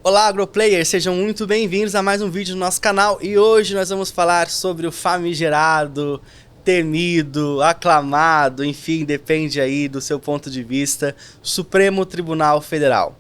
Olá, AgroPlayers, sejam muito bem-vindos a mais um vídeo do nosso canal e hoje nós vamos falar sobre o famigerado, temido, aclamado, enfim, depende aí do seu ponto de vista, Supremo Tribunal Federal.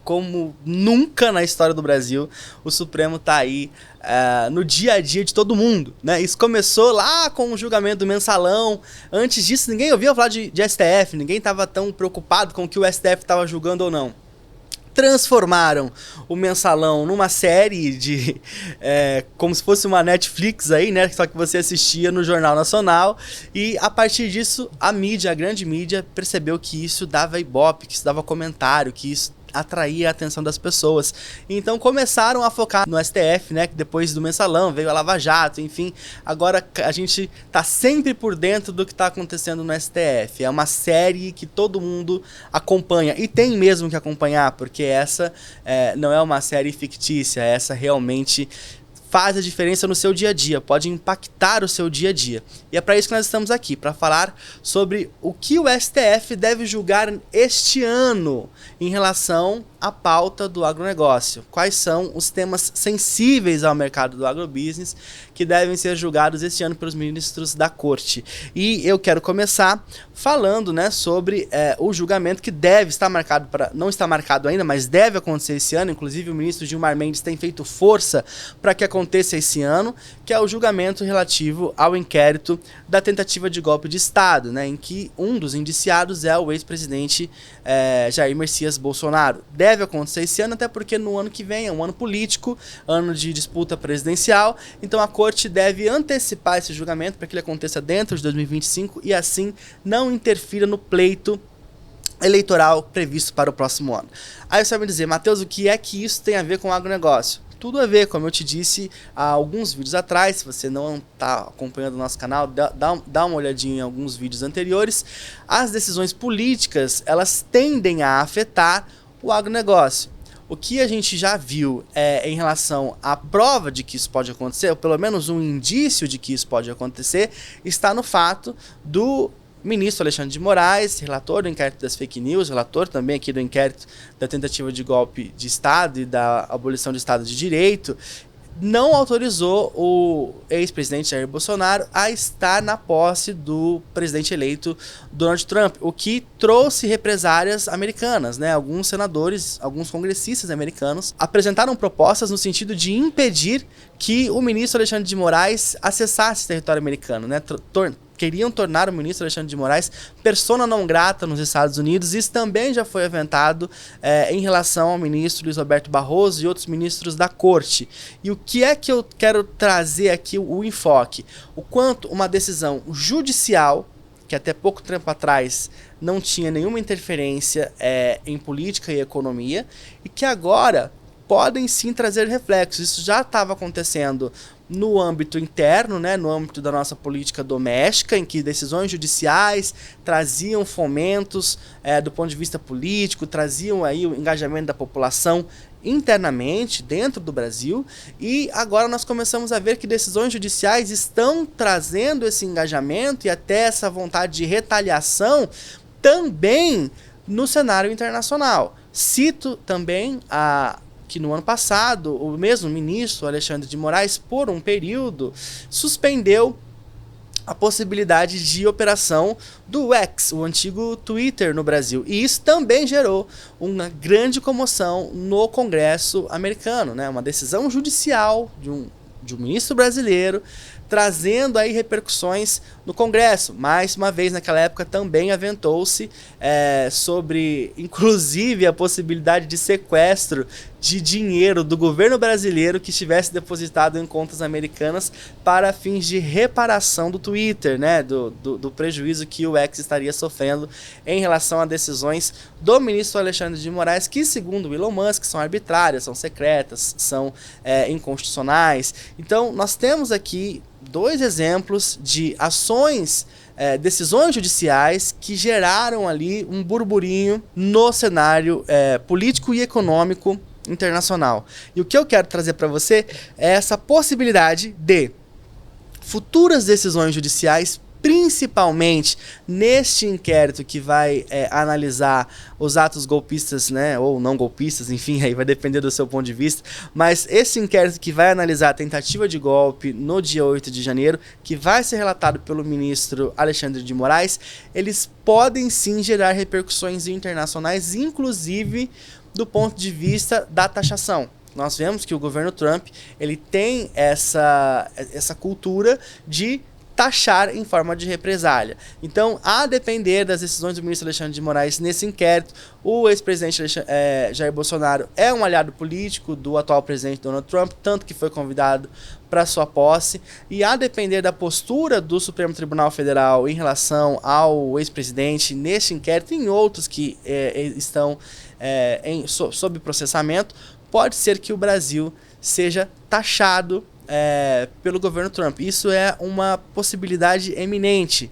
Como nunca na história do Brasil, o Supremo está aí no dia a dia de todo mundo, né? Isso começou lá com o julgamento do mensalão. Antes disso, ninguém ouvia falar de STF, ninguém estava tão preocupado com o que o STF estava julgando ou não. Transformaram o mensalão numa série de... como se fosse uma Netflix aí, né? Só que você assistia no Jornal Nacional. E a partir disso, a mídia, a grande mídia, percebeu que isso dava ibope, que isso dava comentário, que isso atraía a atenção das pessoas. Então começaram a focar no STF, né? Que depois do mensalão veio a Lava Jato, enfim. Agora a gente tá sempre por dentro do que tá acontecendo no STF. É uma série que todo mundo acompanha. E tem mesmo que acompanhar, porque essa não é uma série fictícia. Essa realmente faz a diferença no seu dia a dia, pode impactar o seu dia a dia. E é para isso que nós estamos aqui, para falar sobre o que o STF deve julgar este ano em relação à pauta do agronegócio. Quais são os temas sensíveis ao mercado do agrobusiness que devem ser julgados este ano pelos ministros da Corte. E eu quero começar falando, né, sobre o julgamento que deve estar marcado, não está marcado ainda, mas deve acontecer esse ano. Inclusive o ministro Gilmar Mendes tem feito força para que aconteça esse ano, que é o julgamento relativo ao inquérito da tentativa de golpe de Estado, né, em que um dos indiciados é o ex-presidente Jair Messias Bolsonaro. Deve acontecer esse ano, até porque no ano que vem é um ano político, ano de disputa presidencial, então a Corte deve antecipar esse julgamento para que ele aconteça dentro de 2025 e assim não interfira no pleito eleitoral previsto para o próximo ano. Aí você vai me dizer, Matheus, o que é que isso tem a ver com o agronegócio? Tudo a ver, como eu te disse há alguns vídeos atrás. Se você não está acompanhando o nosso canal, dá uma olhadinha em alguns vídeos anteriores. As decisões políticas, elas tendem a afetar o agronegócio. O que a gente já viu em relação à prova de que isso pode acontecer, ou pelo menos um indício de que isso pode acontecer, está no fato do ministro Alexandre de Moraes, relator do inquérito das fake news, relator também aqui do inquérito da tentativa de golpe de Estado e da abolição do Estado de Direito, não autorizou o ex-presidente Jair Bolsonaro a estar na posse do presidente eleito Donald Trump, o que trouxe represárias americanas, né? Alguns senadores, alguns congressistas americanos apresentaram propostas no sentido de impedir que o ministro Alexandre de Moraes acessasse território americano, né? Queriam tornar o ministro Alexandre de Moraes persona não grata nos Estados Unidos. Isso também já foi aventado em relação ao ministro Luiz Roberto Barroso e outros ministros da Corte. E o que é que eu quero trazer aqui o enfoque? O quanto uma decisão judicial, que até pouco tempo atrás não tinha nenhuma interferência em política e economia, e que agora podem sim trazer reflexos. Isso já estava acontecendo no âmbito interno, né, no âmbito da nossa política doméstica, em que decisões judiciais traziam fomentos do ponto de vista político, traziam aí o engajamento da população internamente, dentro do Brasil, e agora nós começamos a ver que decisões judiciais estão trazendo esse engajamento e até essa vontade de retaliação também no cenário internacional. Cito também que no ano passado, o mesmo ministro Alexandre de Moraes, por um período, suspendeu a possibilidade de operação do X, o antigo Twitter no Brasil. E isso também gerou uma grande comoção no Congresso americano, né? Uma decisão judicial de um ministro brasileiro, trazendo aí repercussões no Congresso. Mais uma vez, naquela época também aventou-se sobre, inclusive, a possibilidade de sequestro de dinheiro do governo brasileiro que estivesse depositado em contas americanas para fins de reparação do Twitter, né, do prejuízo que o X estaria sofrendo em relação a decisões do ministro Alexandre de Moraes, que, segundo o Elon Musk, são arbitrárias, são secretas, são inconstitucionais. Então, nós temos aqui dois exemplos de ações, decisões judiciais que geraram ali um burburinho no cenário político e econômico internacional. E o que eu quero trazer para você é essa possibilidade de futuras decisões judiciais principalmente neste inquérito que vai analisar os atos golpistas, né, ou não golpistas, enfim, aí vai depender do seu ponto de vista, mas esse inquérito que vai analisar a tentativa de golpe no dia 8 de janeiro, que vai ser relatado pelo ministro Alexandre de Moraes, eles podem sim gerar repercussões internacionais, inclusive do ponto de vista da taxação. Nós vemos que o governo Trump ele tem essa cultura de taxar em forma de represália. Então, a depender das decisões do ministro Alexandre de Moraes nesse inquérito, o ex-presidente Jair Bolsonaro é um aliado político do atual presidente Donald Trump, tanto que foi convidado para sua posse, e a depender da postura do Supremo Tribunal Federal em relação ao ex-presidente nesse inquérito e em outros que estão sob processamento, pode ser que o Brasil seja taxado pelo governo Trump. Isso é uma possibilidade eminente.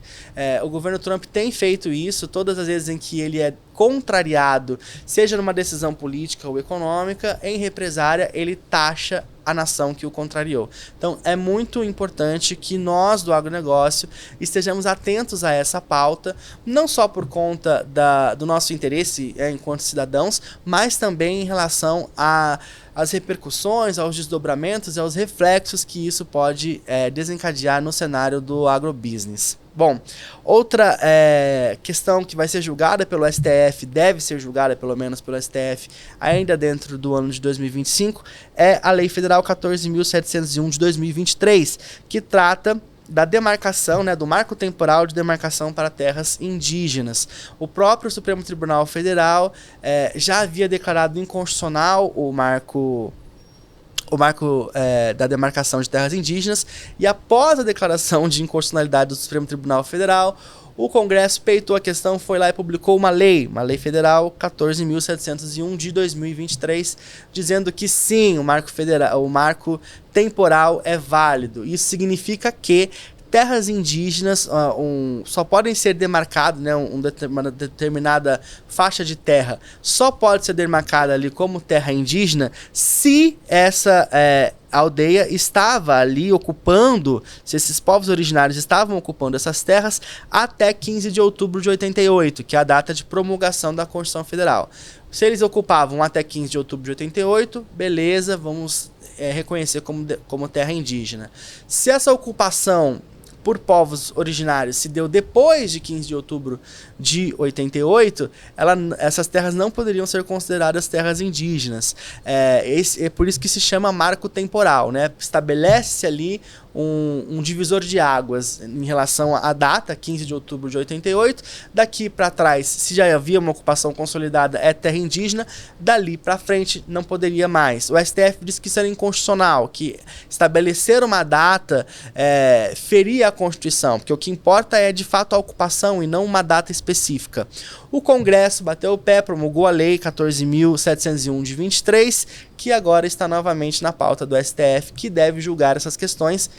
O governo Trump tem feito isso todas as vezes em que ele é contrariado, seja numa decisão política ou econômica, em represária ele taxa a nação que o contrariou. Então é muito importante que nós do agronegócio estejamos atentos a essa pauta, não só por conta do nosso interesse enquanto cidadãos, mas também em relação às repercussões, aos desdobramentos e aos reflexos que isso pode desencadear no cenário do agrobusiness. Bom, outra questão que vai ser julgada pelo STF, deve ser julgada pelo menos pelo STF, ainda dentro do ano de 2025, é a Lei Federal 14.701 de 2023, que trata da demarcação, do marco temporal de demarcação para terras indígenas. O próprio Supremo Tribunal Federal já havia declarado inconstitucional o marco da demarcação de terras indígenas, e após a declaração de inconstitucionalidade do Supremo Tribunal Federal, o Congresso peitou a questão, foi lá e publicou uma lei federal 14.701 de 2023, dizendo que sim, o marco temporal é válido. Isso significa que terras indígenas só podem ser demarcadas, uma determinada faixa de terra só pode ser demarcada ali como terra indígena se essa aldeia estava ali ocupando, se esses povos originários estavam ocupando essas terras até 15 de outubro de 88, que é a data de promulgação da Constituição Federal. Se eles ocupavam até 15 de outubro de 88, beleza, vamos reconhecer como terra indígena. Se essa ocupação por povos originários se deu depois de 15 de outubro de 88, essas terras não poderiam ser consideradas terras indígenas. É por isso que se chama marco temporal, Estabelece-se ali um divisor de águas em relação à data, 15 de outubro de 88. Daqui para trás, se já havia uma ocupação consolidada, é terra indígena. Dali para frente, não poderia mais. O STF disse que isso era inconstitucional, que estabelecer uma data feria a Constituição, porque o que importa é de fato a ocupação e não uma data específica. O Congresso bateu o pé, promulgou a Lei 14.701 de 23, que agora está novamente na pauta do STF, que deve julgar essas questões,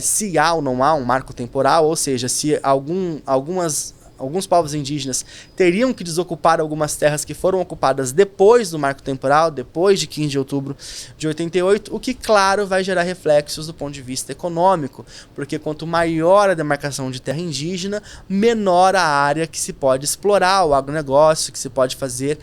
se há ou não há um marco temporal, ou seja, se alguns povos indígenas teriam que desocupar algumas terras que foram ocupadas depois do marco temporal, depois de 15 de outubro de 88, o que, claro, vai gerar reflexos do ponto de vista econômico, porque quanto maior a demarcação de terra indígena, menor a área que se pode explorar, o agronegócio, que se pode fazer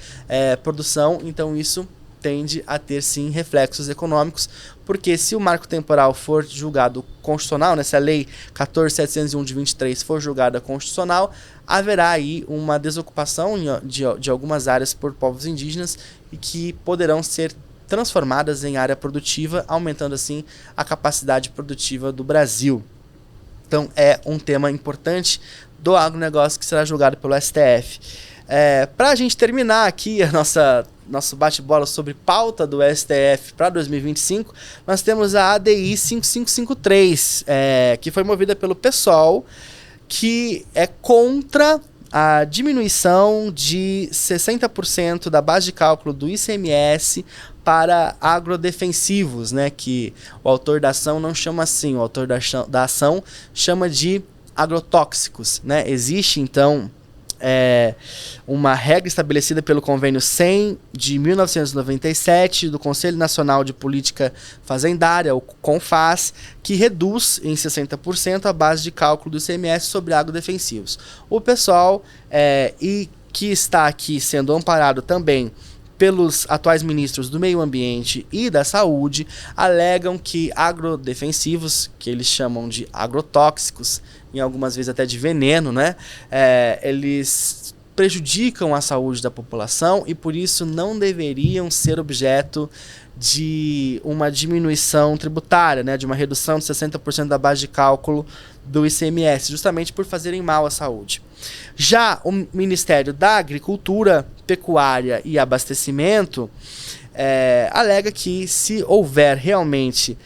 produção, então isso tende a ter sim reflexos econômicos, porque se o marco temporal for julgado constitucional, se a Lei 14.701 de 23 for julgada constitucional, haverá aí uma desocupação de algumas áreas por povos indígenas e que poderão ser transformadas em área produtiva, aumentando assim a capacidade produtiva do Brasil. Então é um tema importante do agronegócio que será julgado pelo STF. Para a gente terminar aqui nosso bate-bola sobre pauta do STF para 2025, nós temos a ADI 5553, que foi movida pelo PSOL, que é contra a diminuição de 60% da base de cálculo do ICMS para agrodefensivos, que o autor da ação não chama assim, o autor da ação chama de agrotóxicos. Existe, então, uma regra estabelecida pelo Convênio 100 de 1997 do Conselho Nacional de Política Fazendária, o CONFAS, que reduz em 60% a base de cálculo do ICMS sobre agrodefensivos. O pessoal e que está aqui sendo amparado também pelos atuais ministros do Meio Ambiente e da Saúde, alegam que agrodefensivos, que eles chamam de agrotóxicos, em algumas vezes até de veneno, né? Eles prejudicam a saúde da população e por isso não deveriam ser objeto de uma diminuição tributária, né? De uma redução de 60% da base de cálculo do ICMS, justamente por fazerem mal à saúde. Já o Ministério da Agricultura, Pecuária e Abastecimento alega que se houver realmente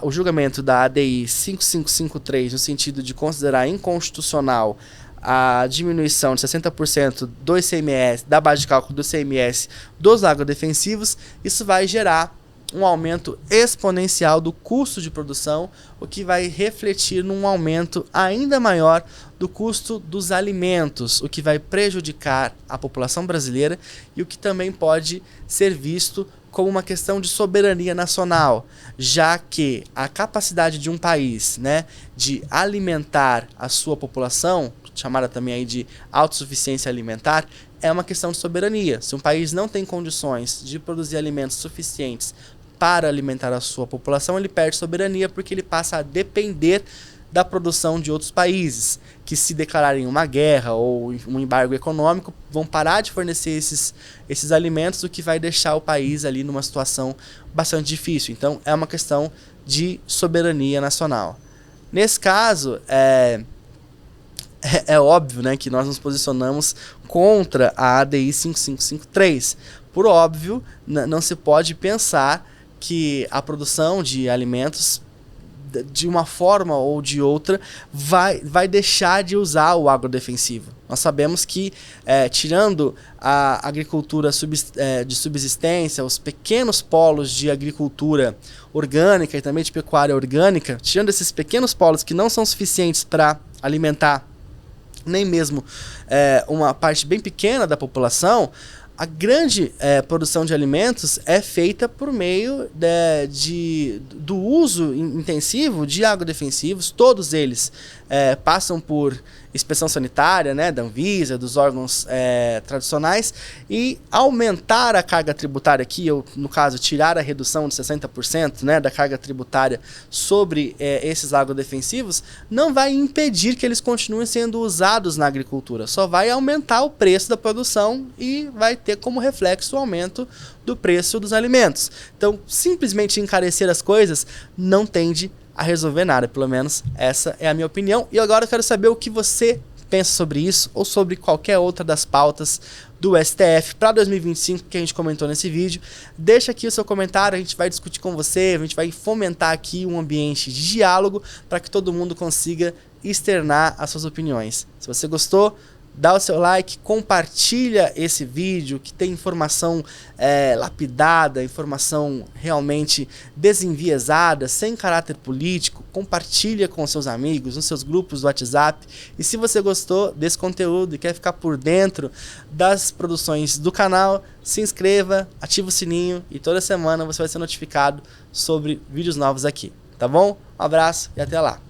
o julgamento da ADI 5553 no sentido de considerar inconstitucional a diminuição de 60% do ICMS, da base de cálculo do ICMS dos agrodefensivos, isso vai gerar um aumento exponencial do custo de produção, o que vai refletir num aumento ainda maior do custo dos alimentos, o que vai prejudicar a população brasileira e o que também pode ser visto como uma questão de soberania nacional, já que a capacidade de um país, né, de alimentar a sua população, chamada também aí de autossuficiência alimentar, é uma questão de soberania. Se um país não tem condições de produzir alimentos suficientes para alimentar a sua população, ele perde soberania porque ele passa a depender da produção de outros países, que se declararem uma guerra ou um embargo econômico, vão parar de fornecer esses alimentos, o que vai deixar o país ali numa situação bastante difícil. Então é uma questão de soberania nacional. Nesse caso, é óbvio, né, que nós nos posicionamos contra a ADI 5553. Por óbvio, não se pode pensar que a produção de alimentos, de uma forma ou de outra, vai deixar de usar o agrodefensivo. Nós sabemos que, tirando a agricultura de subsistência, os pequenos polos de agricultura orgânica e também de pecuária orgânica, tirando esses pequenos polos que não são suficientes para alimentar nem mesmo uma parte bem pequena da população, a grande produção de alimentos é feita por meio do uso intensivo de agrodefensivos. Todos eles passam por inspeção sanitária, né, da Anvisa, dos órgãos tradicionais, e aumentar a carga tributária aqui, ou no caso tirar a redução de 60%, né, da carga tributária sobre esses agrodefensivos, não vai impedir que eles continuem sendo usados na agricultura, só vai aumentar o preço da produção e vai ter como reflexo o aumento do preço dos alimentos. Então, simplesmente encarecer as coisas não tende a resolver nada, pelo menos essa é a minha opinião. E agora eu quero saber o que você pensa sobre isso ou sobre qualquer outra das pautas do STF para 2025 que a gente comentou nesse vídeo. Deixa aqui o seu comentário, a gente vai discutir com você, a gente vai fomentar aqui um ambiente de diálogo para que todo mundo consiga externar as suas opiniões. Se você gostou, dá o seu like, compartilha esse vídeo que tem informação lapidada, informação realmente desenviesada, sem caráter político. Compartilha com seus amigos, nos seus grupos do WhatsApp. E se você gostou desse conteúdo e quer ficar por dentro das produções do canal, se inscreva, ativa o sininho e toda semana você vai ser notificado sobre vídeos novos aqui, tá bom? Um abraço e até lá!